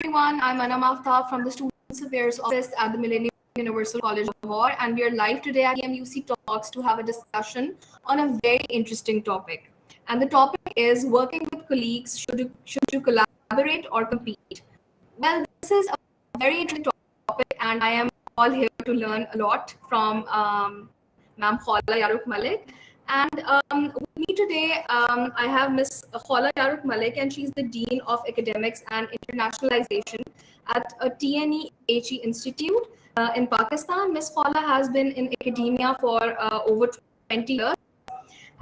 everyone. I'm Anam Aftab from the Students Affairs Office at the Millennium Universal College of Lahore, and we are live today at TMUC Talks to have a discussion on a very interesting topic. And the topic is working with colleagues. Should you collaborate or compete? Well, this is a very interesting topic, and I am all here to learn a lot from Ma'am Khala Yaruk Malik. And with me today, I have Miss Khala Yaruk Malik, and she's the Dean of Academics and Internationalization at a TNEHE Institute in Pakistan. Miss Khala has been in academia for over 20 years,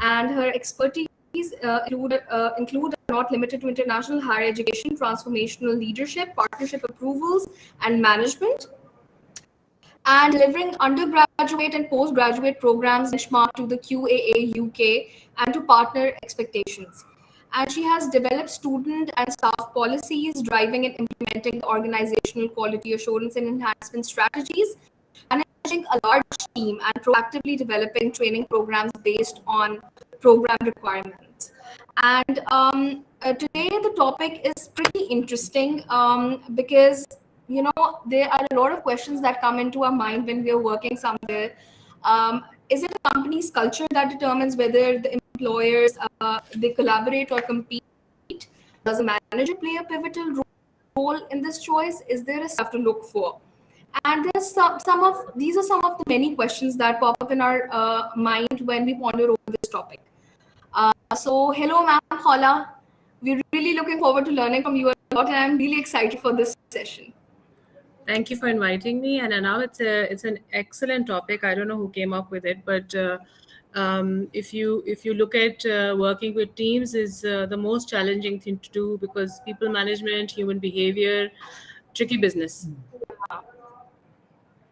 and her expertise include not limited to international higher education, transformational leadership, partnership approvals, and management, and delivering undergraduate and postgraduate programs benchmarked to the QAA UK and to partner expectations. And she has developed student and staff policies, driving and implementing the organizational quality assurance and enhancement strategies, managing a large team, and proactively developing training programs based on program requirements. And today the topic is pretty interesting because there are a lot of questions that come into our mind when we are working somewhere. Is it a company's culture that determines whether the employers they collaborate or compete? Does a manager play a pivotal role in this choice? Is there a have to look for? And there's some of these are some of the many questions that pop up in our mind when we ponder over this topic. So hello, Ma'am Khala. We're really looking forward to learning from you a lot, and I'm really excited for this session. Thank you for inviting me. And now it's an excellent topic. I don't know who came up with it, but if you look at working with teams is the most challenging thing to do because people management, human behavior, tricky business.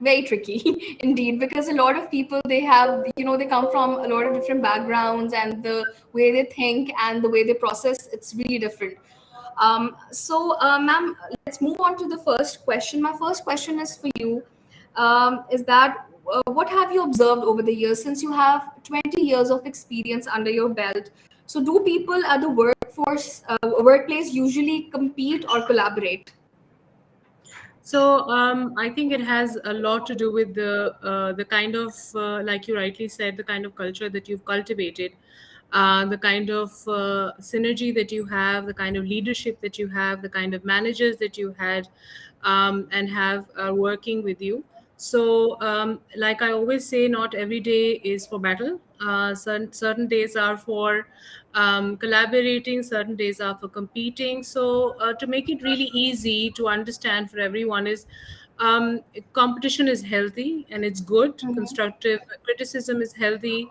Very tricky indeed, because a lot of people they have they come from a lot of different backgrounds, and the way they think and the way they process, it's really different. Ma'am, let's move on to the first question. My first question is for you. Is that what have you observed over the years since you have 20 years of experience under your belt? So, do people at the workplace usually compete or collaborate? So I think it has a lot to do with the kind of like you rightly said, the kind of culture that you've cultivated, the kind of synergy that you have, the kind of leadership that you have, the kind of managers that you had and have working with you. So like I always say, not every day is for battle. Certain days are for collaborating, certain days are for competing. So to make it really easy to understand for everyone is competition is healthy and it's good. Constructive criticism is healthy.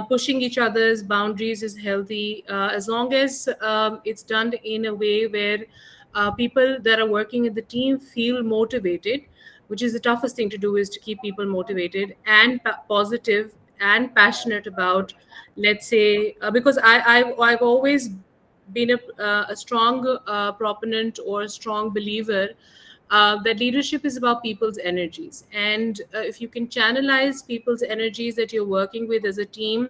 Pushing each other's boundaries is healthy as long as it's done in a way where people that are working in the team feel motivated, which is the toughest thing to do, is to keep people motivated and positive and passionate about, let's say, because I've always been a strong proponent or a strong believer that leadership is about people's energies. And if you can channelize people's energies that you're working with as a team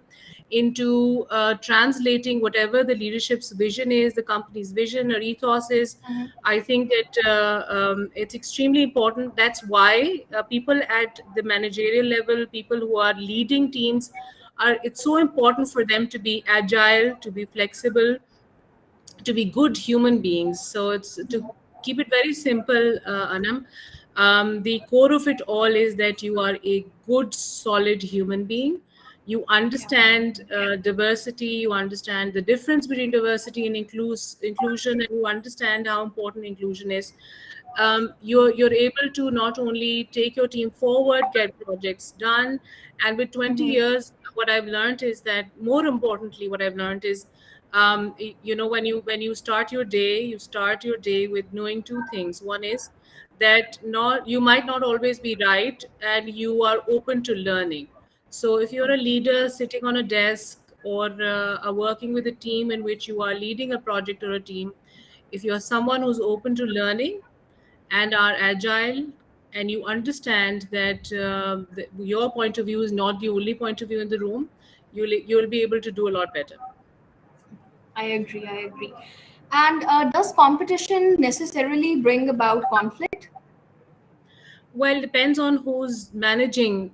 into translating whatever the leadership's vision is, the company's vision or ethos is, I think that it's extremely important. That's why people at the managerial level, people who are leading teams, it's so important for them to be agile, to be flexible, to be good human beings. So it's to keep it very simple, Anam. The core of it all is that you are a good, solid human being. You understand diversity, you understand the difference between diversity and inclusion, and you understand how important inclusion is. You're able to not only take your team forward, get projects done, and with 20 years, what I've learned is that more importantly, what I've learned is when you start your day, you start your day with knowing two things. One is that not you might not always be right, and you are open to learning. So if you're a leader sitting on a desk or are working with a team in which you are leading a project or a team, if you're someone who's open to learning and are agile, and you understand that your point of view is not the only point of view in the room, you'll be able to do a lot better. I agree. And does competition necessarily bring about conflict? Well, depends on who's managing,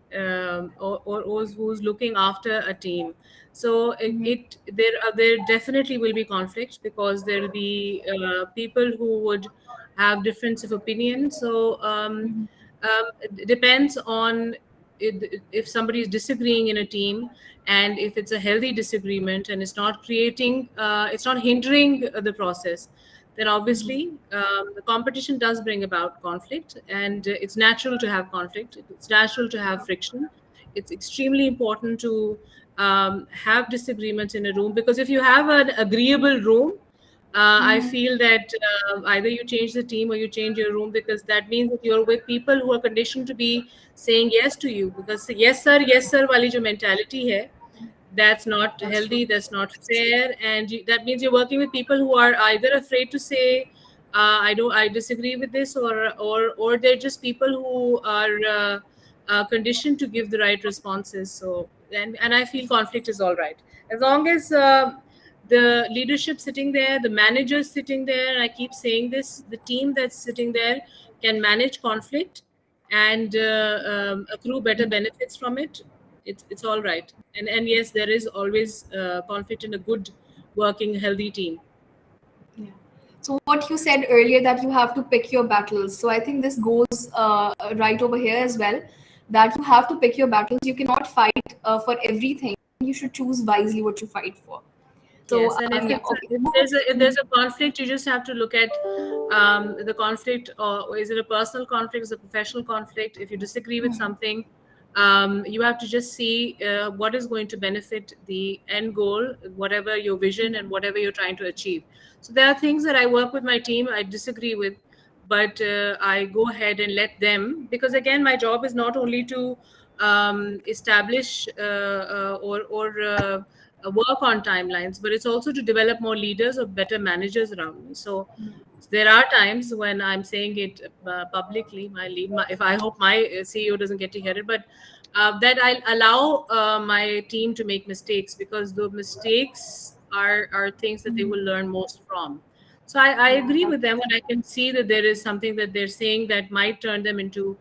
or who's looking after a team. So there definitely will be conflicts, because there will be people who would have difference of opinion. So it depends on if somebody is disagreeing in a team, and if it's a healthy disagreement and it's not hindering the process, then obviously the competition does bring about conflict, and it's natural to have conflict. It's natural to have friction. It's extremely important to have disagreements in a room, because if you have an agreeable room, I feel that either you change the team or you change your room, because that means that you're with people who are conditioned to be saying yes to you. Because yes sir wali jo mentality hai, that's not That's true. healthy, that's not fair, and that means you're working with people who are either afraid to say I disagree with this, or they're just people who are conditioned to give the right responses. So and I feel conflict is all right, as long as the leadership sitting there, the managers sitting there, and I keep saying this, the team that's sitting there can manage conflict and accrue better benefits from it. It's all right. And yes, there is always conflict in a good working healthy team. Yeah. So what you said earlier, that you have to pick your battles. So I think this goes right over here as well, that you have to pick your battles. You cannot fight for everything. You should choose wisely what you fight for. So Yes, and if yeah, it's okay. if there's a conflict, you just have to look at the conflict, or is it a personal conflict, is it a professional conflict? If you disagree with something, you have to just see what is going to benefit the end goal, whatever your vision and whatever you're trying to achieve. So there are things that I work with my team, I disagree with, but I go ahead and let them, because again, my job is not only to establish or work on timelines, but it's also to develop more leaders or better managers around me. So there are times when I'm saying it publicly. If I hope my CEO doesn't get to hear it, but that I'll allow my team to make mistakes, because the mistakes are things that they will learn most from. So I agree with them when I can see that there is something that they're saying that might turn them into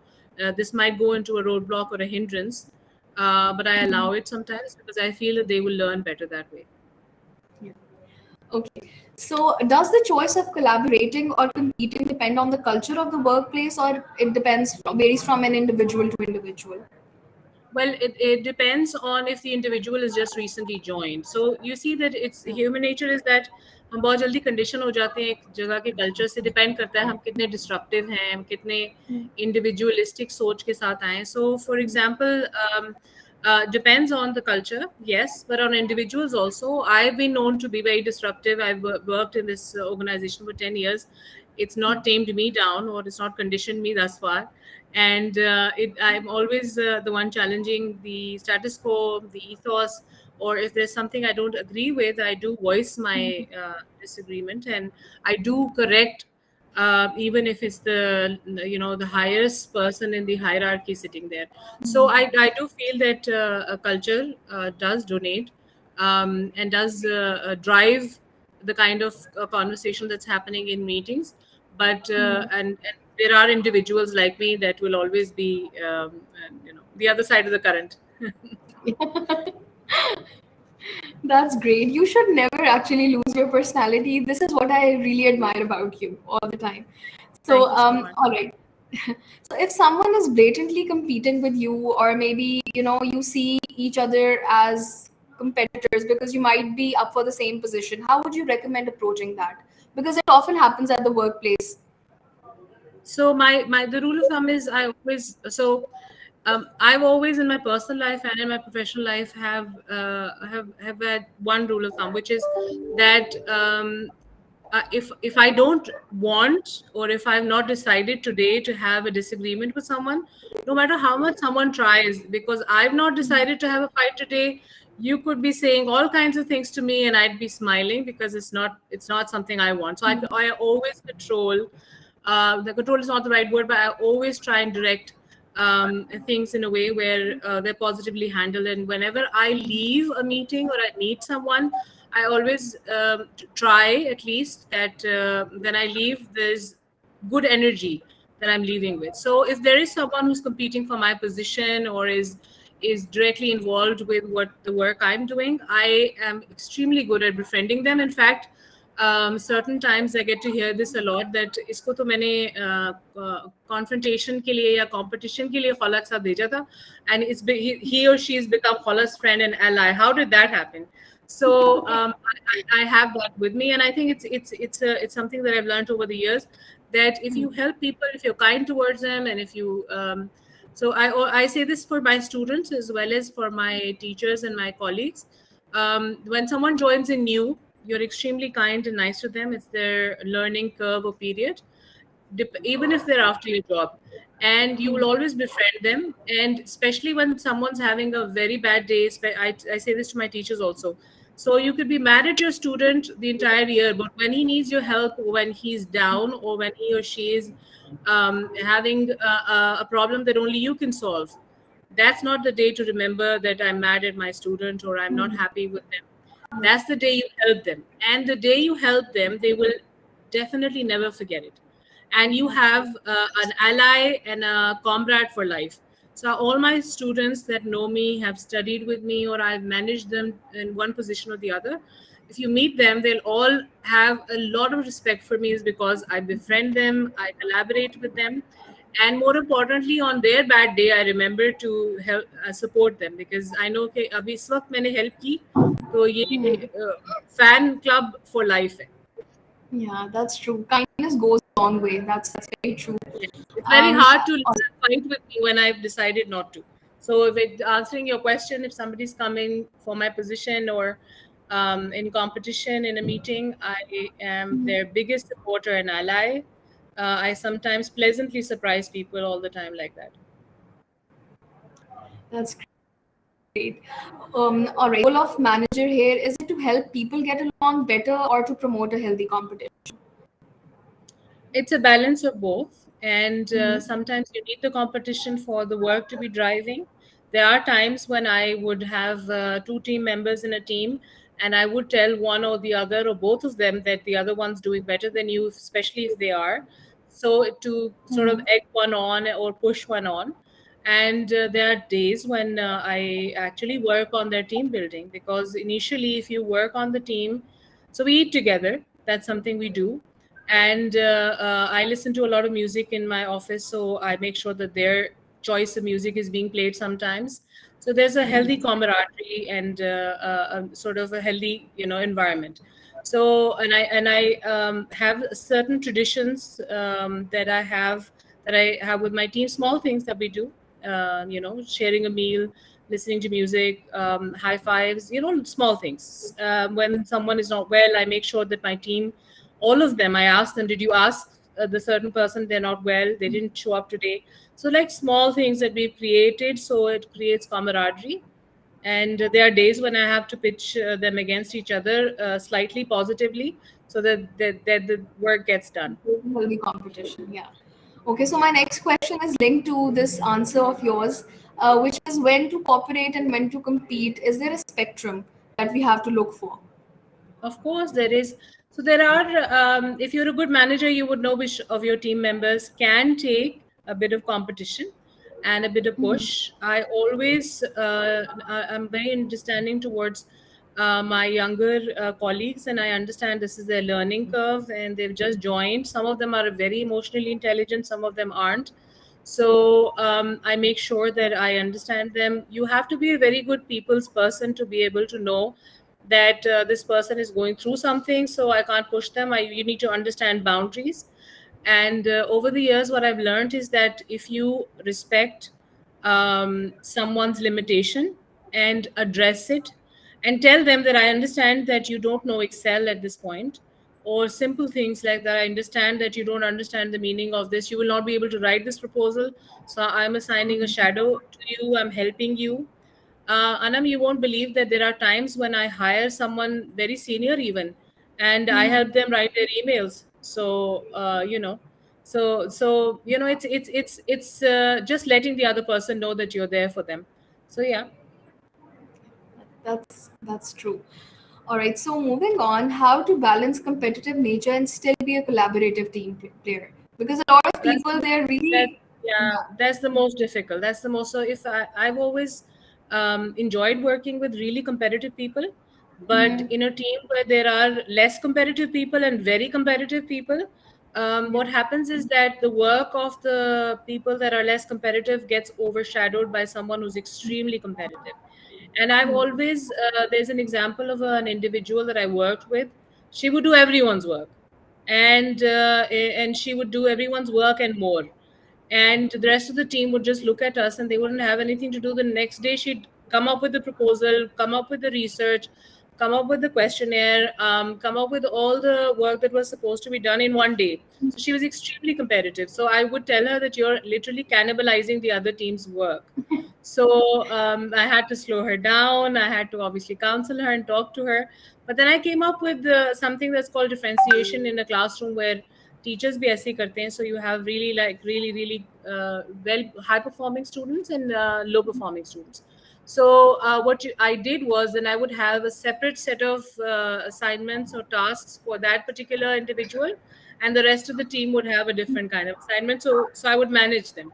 this might go into a roadblock or a hindrance. But I allow it sometimes, because I feel that they will learn better that way. Yeah. Okay. So does the choice of collaborating or competing depend on the culture of the workplace, or it varies from an individual to individual? Well, it depends on if the individual is just recently joined. So you see that it's human nature is that हम बहुत जल्दी condition हो जाते हैं एक जगह के culture से. डिपेंड करता है हम कितने डिस्ट्रप्टिव हैं, हम कितने इंडिविजुअलिस्टिक सोच के साथ आए. So for example depends on the culture, yes, but on individuals also. I've been known to be very disruptive. I've worked in this organization for 10 years. It's not tamed me down, or it's not conditioned me thus far. And I'm always the one challenging the status quo, the ethos, or if there's something I don't agree with, I do voice my disagreement, and I do correct, even if it's the highest person in the hierarchy sitting there. So I do feel that a culture does donate, and does drive the kind of conversation that's happening in meetings. But and there are individuals like me that will always be the other side of the current. That's great. You should never actually lose your personality. This is what I really admire about you all the time. So, Thank you so much. all right. So, if someone is blatantly competing with you, or maybe you see each other as competitors because you might be up for the same position, how would you recommend approaching that? Because it often happens at the workplace. So my the rule of thumb is I've always in my personal life and in my professional life have had one rule of thumb, which is that if I don't want, or if I've not decided today to have a disagreement with someone, no matter how much someone tries, because I've not decided to have a fight today, you could be saying all kinds of things to me and I'd be smiling, because it's not something I want. So I always control. The control is not the right word, but I always try and direct things in a way where they're positively handled. And whenever I leave a meeting or I meet someone, I always try at least that when I leave, there's good energy that I'm leaving with. So if there is someone who's competing for my position or is directly involved with what the work I'm doing, I am extremely good at befriending them. In fact, certain times I get to hear this a lot that इसको तो मैंने confrontation के लिए या competition के लिए खौला के साथ भेजा था, and he or she has become खौला's friend and ally. How did that happen? So I have that with me, and I think it's something that I've learned over the years, that if you help people, if you're kind towards them, and if you so I say this for my students as well as for my teachers and my colleagues. When someone joins in new, you're extremely kind and nice to them. It's their learning curve or period, even if they're after your job, and you will always befriend them. And especially when someone's having a very bad day, I say this to my teachers also. So you could be mad at your student the entire year, but when he needs your help, when he's down, or when he or she is having a problem that only you can solve, that's not the day to remember that I'm mad at my student or I'm not happy with them. That's the day you help them. And the day you help them, they will definitely never forget it. And you have an ally and a comrade for life. So all my students that know me, have studied with me, or I've managed them in one position or the other, if you meet them, they'll all have a lot of respect for me, is because I befriend them, I collaborate with them, and more importantly, on their bad day, I remember to help support them, because I know कि अभी इस वक्त मैंने help की, तो ये fan club for life है. Yeah, that's true. Kindness goes a long way. That's very true. It's very hard to All fight with me when I've decided not to. So, if answering your question, if somebody's coming for my position or in competition in a meeting, I am their biggest supporter and ally. I sometimes pleasantly surprise people all the time like that. that's great. All right. Goal of manager here, is it to help people get along better or to promote a healthy competition? It's a balance of both, and sometimes you need the competition for the work to be driving. There are times when I would have two team members in a team, and I would tell one or the other or both of them that the other one's doing better than you, especially if they are, so to sort of egg one on or push one on. And there are days when I actually work on their team building, because initially if you work on the team, so we eat together, that's something we do. And I listen to a lot of music in my office, so I make sure that their choice of music is being played sometimes. So there's a healthy camaraderie and sort of a healthy, environment. So and I have certain traditions that I have with my team. Small things that we do, sharing a meal, listening to music, high fives, small things. When someone is not well, I make sure that my team, all of them, I ask them, did you ask the certain person they're not well, they didn't show up today? So like small things that we've created, so it creates camaraderie. And there are days when I have to pitch them against each other slightly positively, so that the work gets done. Healthy competition. Yeah. Okay, so my next question is linked to this answer of yours, which is when to cooperate and when to compete. Is there a spectrum that we have to look for? Of course, there is. So there are, if you're a good manager, you would know which of your team members can take a bit of competition and a bit of push. I'm very understanding towards my younger colleagues, and I understand this is their learning curve and they've just joined. Some of them are very emotionally intelligent, some of them aren't. So I make sure that I understand them. You have to be a very good people's person to be able to know that this person is going through something, so I can't push them. You need to understand boundaries. And over the years, what I've learned is that if you respect someone's limitation and address it and tell them that I understand that you don't know Excel at this point, or simple things like that, I understand that you don't understand the meaning of this, you will not be able to write this proposal, so I'm assigning a shadow to you, I'm helping you. Anam, you won't believe that there are times when I hire someone very senior even, and I help them write their emails. So it's just letting the other person know that you're there for them. So yeah. That's true. All right, so moving on, how to balance competitive nature and still be a collaborative player? Because a lot of That's people, they're that really, yeah, yeah. that's the most difficult. That's the most. So if I've always enjoyed working with really competitive people, but Mhm. in a team where there are less competitive people and very competitive people, Yeah. what happens is that the work of the people that are less competitive gets overshadowed by someone who's extremely competitive. And I've always there's an example of an individual that I worked with. She would do everyone's work, and she would do everyone's work and more, and the rest of the team would just look at us and they wouldn't have anything to do. The next day she'd come up with the proposal, come up with the research, come up with the questionnaire, come up with all the work that was supposed to be done in one day. So she was extremely competitive. So I would tell her that you're literally cannibalizing the other team's work. So I had to slow her down. I had to obviously counsel her and talk to her. But then I came up with something that's called differentiation in a classroom where teachers भी ऐसे ही करते हैं. So you have really like really well high performing students and low performing students. So I did was then I would have a separate set of assignments or tasks for that particular individual, and the rest of the team would have a different kind of assignment. So I would manage them.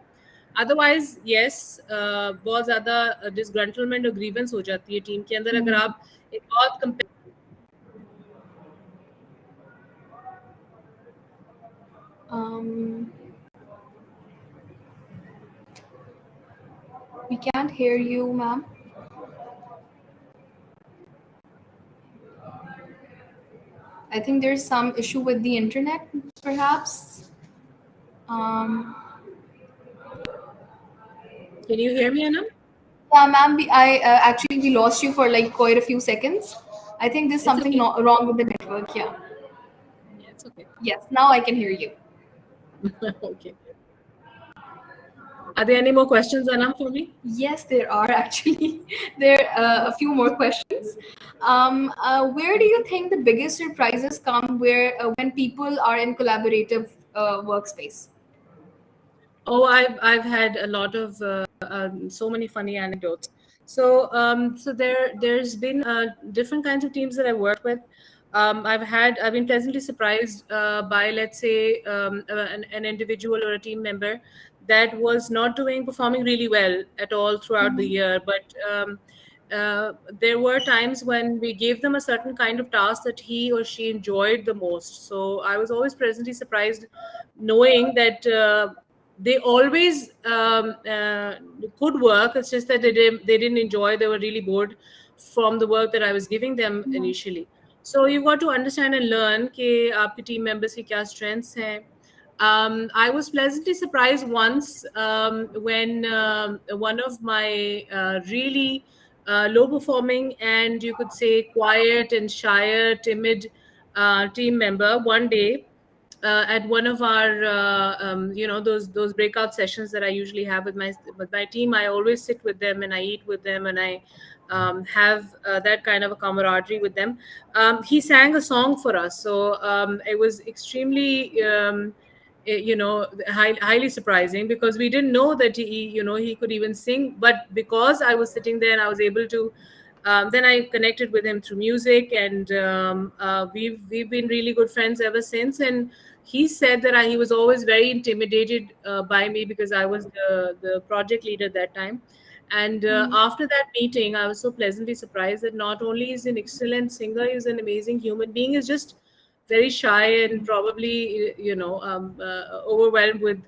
Otherwise yes बहुत ज़्यादा डिसग्रंटलमेंट और grievance हो जाती है team के अंदर अगर Mhm. आप एक बहुत Um, we can't hear you, ma'am. I think there's some issue with the internet, perhaps. Um, Can you hear me, Anam? yeah, ma'am. I actually we lost you for like quite a few seconds. I think there's It's something okay. not wrong with the network. Yeah. Yeah, it's okay. Yes. Now I can hear you. Okay. Are there any more questions, Anam, for me? Yes, there are actually. There are a few more questions. Where do you think the biggest surprises come where when people are in collaborative workspace? Oh, I've had a lot of so many funny anecdotes. So there's been different kinds of teams that I worked with. I've been pleasantly surprised by, let's say, an individual or a team member that was not performing really well at all throughout the year, but there were times when we gave them a certain kind of task that he or she enjoyed the most. So I was always pleasantly surprised knowing that they always could work. It's just that they didn't enjoy. They were really bored from the work that I was giving them initially. So you've got to understand and learn कि आपके team members की क्या strengths हैं. I was pleasantly surprised once when one of my really low performing and you could say quiet and shy, timid team member one day at one of our those breakout sessions that I usually have with my team. I always sit with them and I eat with them and I have that kind of a camaraderie with them. He sang a song for us, so it was extremely highly surprising because we didn't know that he could even sing. But because I was sitting there and I was able to then I connected with him through music, and we've been really good friends ever since. And he said that he was always very intimidated by me because I was the project leader at that time. And after that meeting, I was so pleasantly surprised that not only is he an excellent singer, he's an amazing human being. He's just very shy and probably overwhelmed with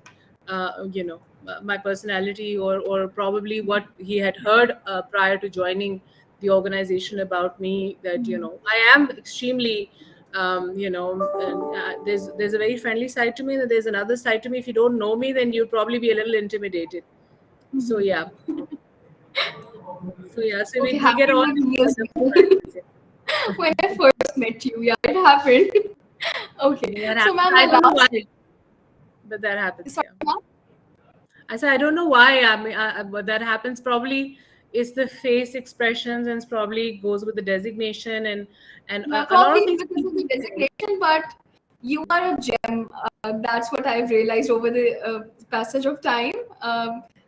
my personality, or probably what he had heard prior to joining the organization about me, that I am extremely and there's a very friendly side to me, and there's another side to me. If you don't know me, then you'd probably be a little intimidated. So yeah. So Okay, we get happened all with me as wonderful well. friends. When I first met you, yeah, it happened. Okay, Yeah, that so happens. ma'am, I my don't know last. why, but that happens. Sorry, Yeah. ma'am. I said I don't know why. I mean, but that happens. Probably it's the face expressions, and it's probably goes with the designation, and Yeah, a lot of probably things. because of the designation, but you are a gem. That's what I've realized over the passage of time.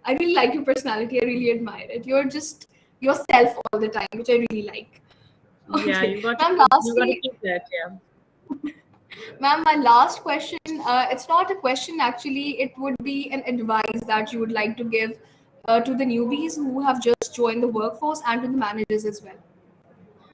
I really like your personality. I really admire it. You're just yourself all the time, which I really like. Yeah, Okay, you got to ma'am. you got to Lastly, keep that. Yeah. ma'am, my last question. It's not a question actually. It would be an advice that you would like to give to the newbies who have just joined the workforce and to the managers as well.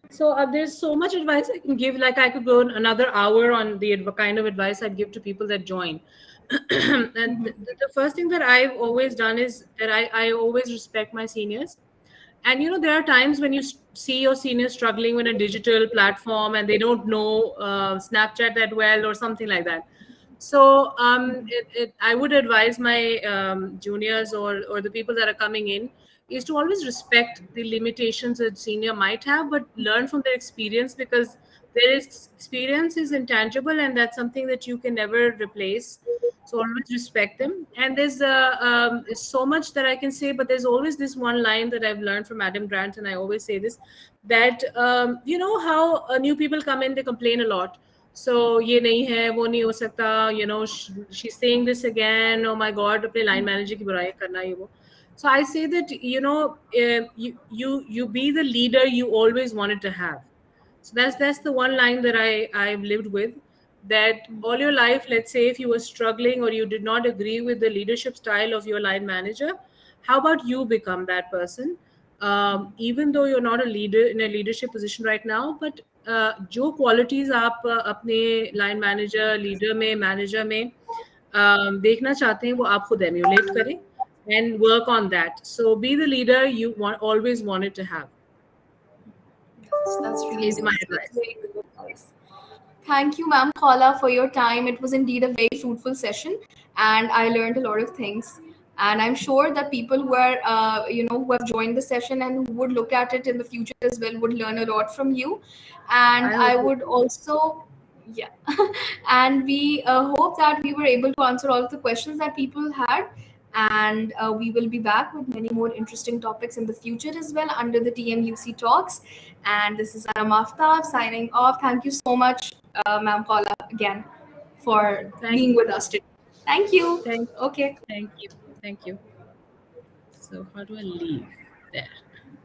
So there's so much advice I can give. Like I could go another hour on the kind of advice I'd give to people that join. And the first thing that I've always done is that I always respect my seniors. And there are times when you see your seniors struggling with a digital platform and they don't know Snapchat that well or something like that. So I would advise my juniors or the people that are coming in is to always respect the limitations that senior might have, but learn from their experience, because experience is intangible and that's something that you can never replace. So always respect them. And there's so much that I can say, but there's always this one line that I've learned from Adam Grant, and I always say this, that you know how new people come in, they complain a lot. So ye nahi hai, wo nahi ho sakta, she's saying this again, oh my god, apne line manager ki burai karna ye wo. So I say that you be the leader you always wanted to have. So that's the one line that I've lived with, that all your life, let's say if you were struggling or you did not agree with the leadership style of your line manager, how about you become that person? Even though you're not a leader in a leadership position right now, but जो qualities आप अपने line manager, leader में, manager में देखना चाहते हैं, वो आप खुद emulate करें and work on that. So be the leader you always wanted to have, That's really is my nice. That's advice. very good advice. Thank you, ma'am Khala, for your time. It was indeed a very fruitful session, and I learned a lot of things. And I'm sure that people who are, who have joined the session and who would look at it in the future as well would learn a lot from you. And I I hope would also, yeah, and we hope that we were able to answer all of the questions that people had. And we will be back with many more interesting topics in the future as well under the TMUC Talks. And this is Anam Aftab signing off. Thank you so much, Ma'am Paula, again for thank being with you. us today. Thank you. Thank Okay. Thank you. Thank you. So how do I leave? There.